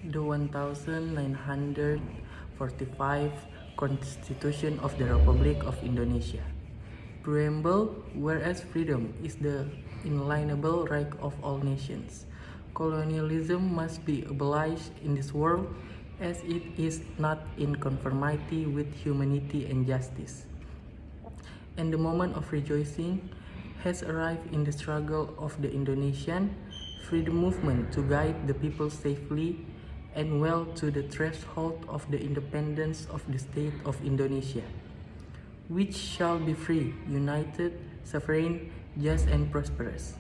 The 1945 Constitution of the Republic of Indonesia. Preamble, whereas freedom is the inalienable right of all nations, colonialism must be abolished in this world as it is not in conformity with humanity and justice. And the moment of rejoicing has arrived in the struggle of the Indonesian freedom movement to guide the people safely and well to the threshold of the independence of the state of Indonesia, which shall be free, united, sovereign, just, and prosperous.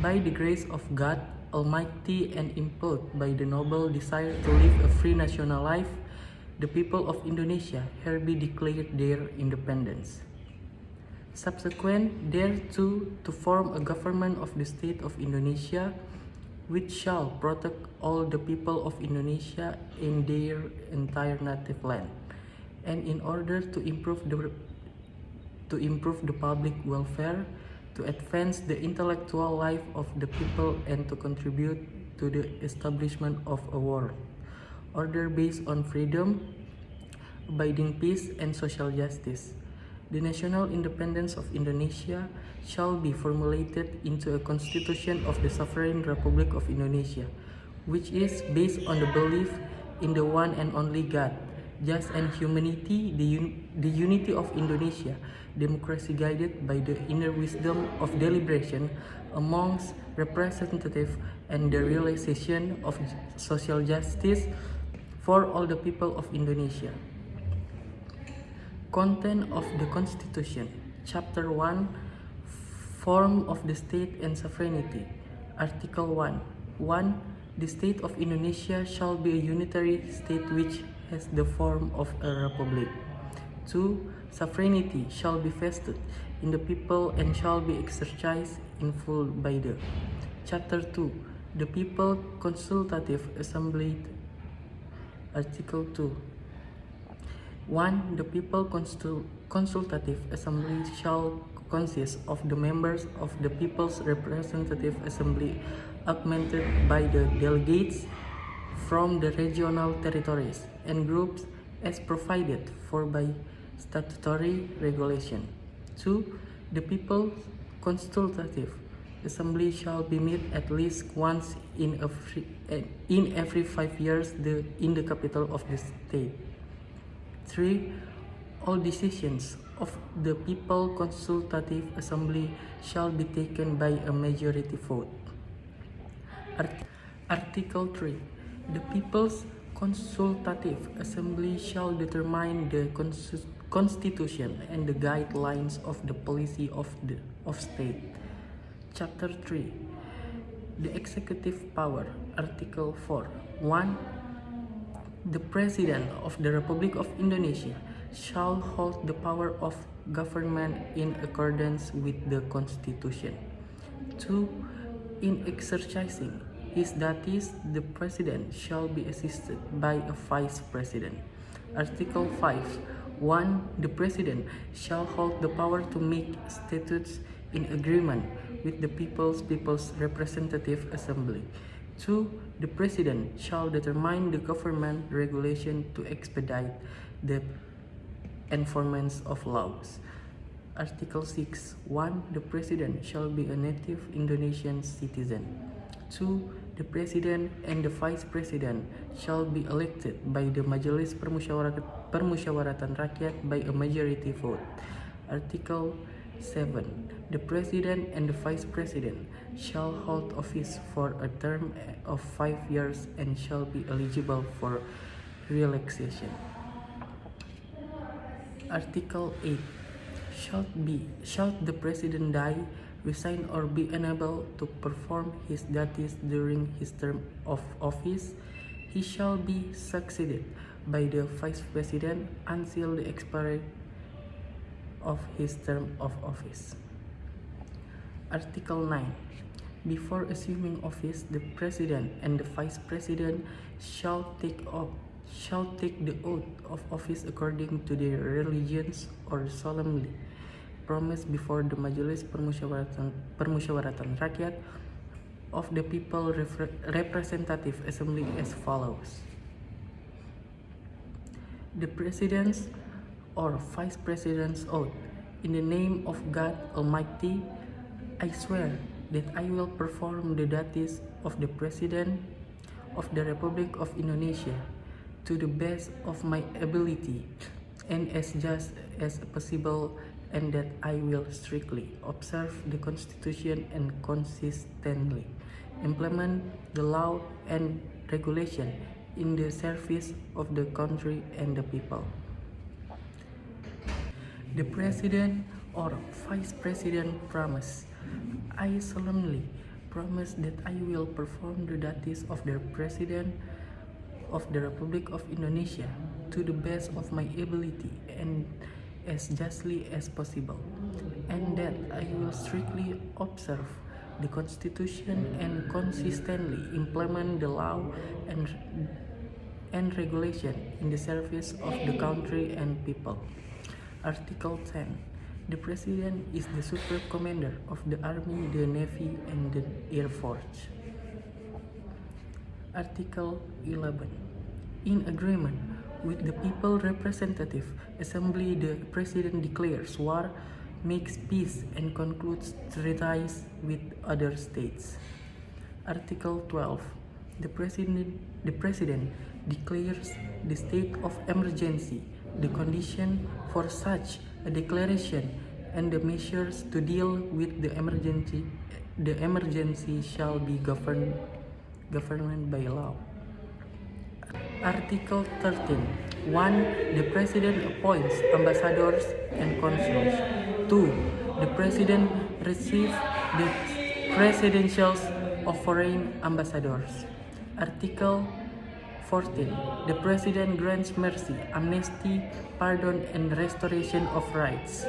By the grace of God Almighty and impelled by the noble desire to live a free national life, the people of Indonesia hereby declared their independence. Subsequent thereto, to form a government of the state of Indonesia, which shall protect all the people of Indonesia in their entire native land, and in order to improve the public welfare, to advance the intellectual life of the people, and to contribute to the establishment of a world order based on freedom, abiding peace, and social justice. The national independence of Indonesia shall be formulated into a constitution of the Sovereign Republic of Indonesia, which is based on the belief in the one and only God, just and humanity, the unity of Indonesia, democracy guided by the inner wisdom of deliberation amongst representatives, and the realization of social justice for all the people of Indonesia. Content of the Constitution. Chapter 1, Form of the State and Sovereignty. Article 1. 1. The state of Indonesia shall be a unitary state which has the form of a republic. 2. Sovereignty shall be vested in the people and shall be exercised in full by the. Chapter 2. The People Consultative Assembly. Article 2. 1. The People Consultative Assembly shall consist of the members of the People's Representative Assembly augmented by the delegates from the regional territories and groups as provided for by statutory regulation. 2. The People's Consultative Assembly shall be met at least once in every 5 years in the capital of the state. 3. All decisions of the People Consultative Assembly shall be taken by a majority vote. Article 3. The People's Consultative Assembly shall determine the Constitution and the guidelines of the policy of state. Chapter 3. The Executive Power. Article 4. 1. The President of the Republic of Indonesia shall hold the power of government in accordance with the Constitution. 2. In exercising his duties, the President shall be assisted by a Vice President. Article 5. 1. The President shall hold the power to make statutes in agreement with the People's Representative Assembly. 2. The President shall determine the government regulation to expedite the enforcement of laws. Article 6. 1. The President shall be a native Indonesian citizen. 2. The President and the Vice President shall be elected by the Majelis Permusyawaratan Rakyat by a majority vote. Article 7. The President and the Vice President shall hold office for a term of 5 years and shall be eligible for re-election. Article 8. Shall the President die, resign, or be unable to perform his duties during his term of office, he shall be succeeded by the Vice President until the expiry of his term of office. Article 9. Before assuming office, the President and the Vice President shall take the oath of office according to their religions or solemnly promised before the Majelis Permusyawaratan Rakyat of the People Representative Assembly as follows. The President's or Vice President's oath. In the name of God Almighty, I swear that I will perform the duties of the President of the Republic of Indonesia to the best of my ability and as just as possible, and that I will strictly observe the Constitution and consistently implement the law and regulation in the service of the country and the people. The President or Vice President promise. I solemnly promise that I will perform the duties of the President of the Republic of Indonesia to the best of my ability and as justly as possible, and that I will strictly observe the Constitution and consistently implement the law and regulation in the service of the country and people. Article 10. The President is the Supreme Commander of the Army, the Navy, and the Air Force. Article 11. In agreement with the People Representative Assembly, the President declares war, makes peace, and concludes treaties with other states. Article 12. The President declares the state of emergency, the condition for such a declaration, and the measures to deal with the emergency. The emergency shall be governed by law. Article 13. 1. The President appoints ambassadors and consuls. 2. The President receives the credentials of foreign ambassadors. Article 14. The President grants mercy, amnesty, pardon, and restoration of rights.